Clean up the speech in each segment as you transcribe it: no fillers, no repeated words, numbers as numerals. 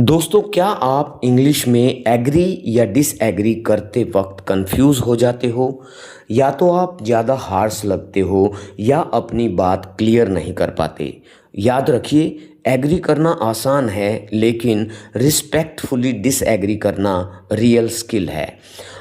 दोस्तों, क्या आप इंग्लिश में एग्री या डिसएग्री करते वक्त कंफ्यूज हो जाते हो? या तो आप ज़्यादा हार्श लगते हो या अपनी बात क्लियर नहीं कर पाते। याद रखिए, एग्री करना आसान है लेकिन रिस्पेक्टफुली डिसएग्री करना रियल स्किल है।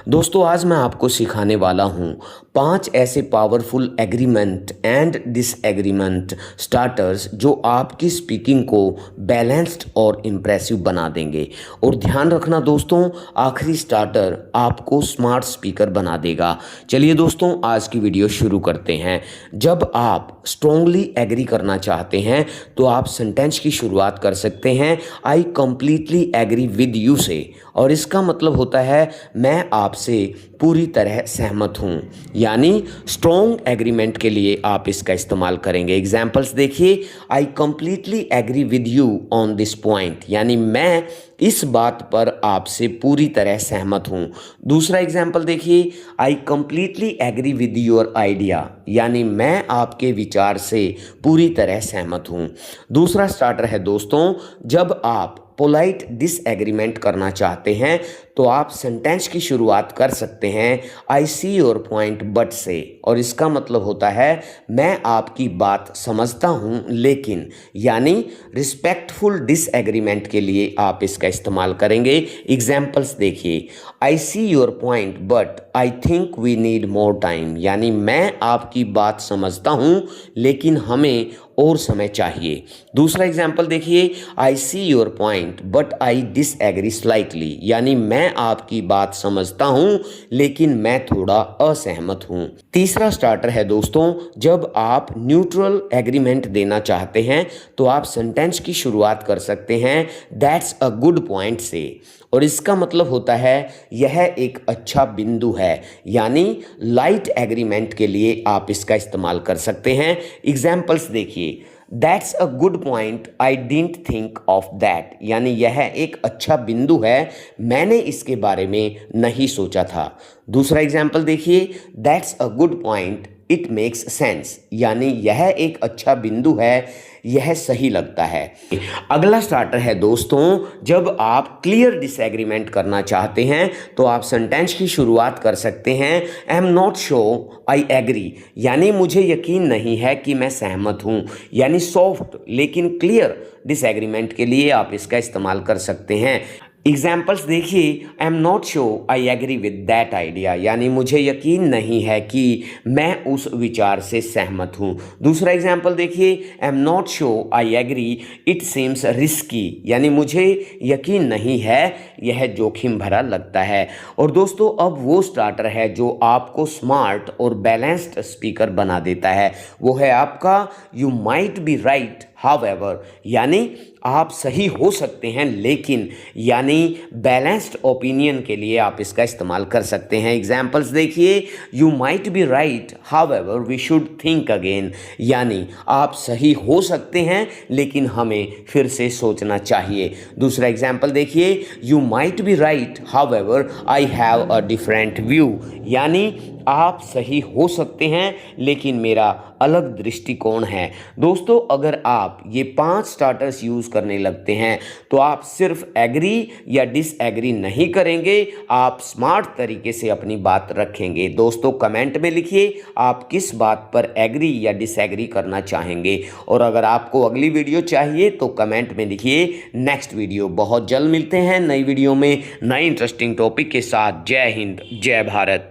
दोस्तों, आज मैं आपको सिखाने वाला हूँ 5 ऐसे powerful agreement and disagreement starters जो आपकी स्पीकिंग को बैलेंस्ड और इम्प्रेसिव बना देंगे। और ध्यान रखना दोस्तों, आखिरी स्टार्टर आपको स्मार्ट स्पीकर बना देगा। चलिए दोस्तों, आज की वीडियो शुरू करते हैं। जब आप स्ट्रांगली एग्री करना चाहते हैं तो आप सेंटेंस की शुरुआत कर सकते हैं I completely agree with you से, और इसका मतलब होता है मैं आपसे पूरी तरह सहमत हूँ। यानी स्ट्रॉन्ग एग्रीमेंट के लिए आप इसका इस्तेमाल करेंगे। एग्जाम्पल्स देखिए, I completely agree with you on this point, यानी मैं इस बात पर आपसे पूरी तरह सहमत हूँ। दूसरा एग्जाम्पल देखिए, I completely agree with your idea, यानी मैं आपके विचार से पूरी तरह सहमत हूँ। दूसरा स्टार्टर है दोस्तों, जब आप पोलाइट डिसएग्रीमेंट करना चाहते हैं तो आप सेंटेंस की शुरुआत कर सकते हैं आई सी योर पॉइंट बट से, और इसका मतलब होता है मैं आपकी बात समझता हूं लेकिन, यानी रिस्पेक्टफुल डिसएग्रीमेंट के लिए आप इसका इस्तेमाल करेंगे। एग्जाम्पल्स देखिए, I see your point but I think we need more time, यानी मैं आपकी बात समझता हूं लेकिन हमें और समय चाहिए। दूसरा एग्जाम्पल देखिए, I see your point but I disagree slightly, यानी मैं आपकी बात समझता हूं लेकिन मैं थोड़ा असहमत हूं। तीसरा स्टार्टर है दोस्तों, जब आप न्यूट्रल एग्रीमेंट देना चाहते हैं तो आप सेंटेंस की शुरुआत कर सकते हैं दैट्स अ गुड पॉइंट से, और इसका मतलब होता है यह एक अच्छा बिंदु है, यानी लाइट एग्रीमेंट के लिए आप इसका इस्तेमाल कर सकते हैं। एग्जाम्पल्स देखिए, that's a good point I didn't think of that, यानी यह एक अच्छा बिंदु है, मैंने इसके बारे में नहीं सोचा था। दूसरा एग्जाम्पल देखिए, that's a good point it makes sense, यानी यह एक अच्छा बिंदु है, यह सही लगता है। अगला स्टार्टर है दोस्तों, जब आप क्लियर डिसएग्रीमेंट करना चाहते हैं तो आप सेंटेंस की शुरुआत कर सकते हैं I am not sure I agree, यानी मुझे यकीन नहीं है कि मैं सहमत हूं, यानी सॉफ्ट लेकिन क्लियर डिसएग्रीमेंट के लिए आप इसका इस्तेमाल कर सकते हैं। एग्जाम्पल्स देखिए, I am not sure I agree with that idea, यानी मुझे यकीन नहीं है कि मैं उस विचार से सहमत हूँ। दूसरा एग्जाम्पल देखिए, I am not sure I agree it seems risky, यानी मुझे यकीन नहीं है, यह जोखिम भरा लगता है। और दोस्तों, अब वो स्टार्टर है जो आपको स्मार्ट और बैलेंस्ड स्पीकर बना देता है, वो है आपका you might be right however, यानी आप सही हो सकते हैं लेकिन, यानी बैलेंस्ड ओपिनियन के लिए आप इसका इस्तेमाल कर सकते हैं। एग्जाम्पल्स देखिए, you might be right however we should think again, यानी आप सही हो सकते हैं लेकिन हमें फिर से सोचना चाहिए। दूसरा एग्जाम्पल देखिए, you might be right however I have a different view, यानी आप सही हो सकते हैं लेकिन मेरा अलग दृष्टिकोण है। दोस्तों, अगर आप ये 5 स्टार्टर्स यूज़ करने लगते हैं तो आप सिर्फ एग्री या डिसएग्री नहीं करेंगे, आप स्मार्ट तरीके से अपनी बात रखेंगे। दोस्तों, कमेंट में लिखिए आप किस बात पर एग्री या डिसएग्री करना चाहेंगे, और अगर आपको अगली वीडियो चाहिए तो कमेंट में लिखिए नेक्स्ट वीडियो। बहुत जल्द मिलते हैं नई वीडियो में नए इंटरेस्टिंग टॉपिक के साथ। जय हिंद, जय भारत।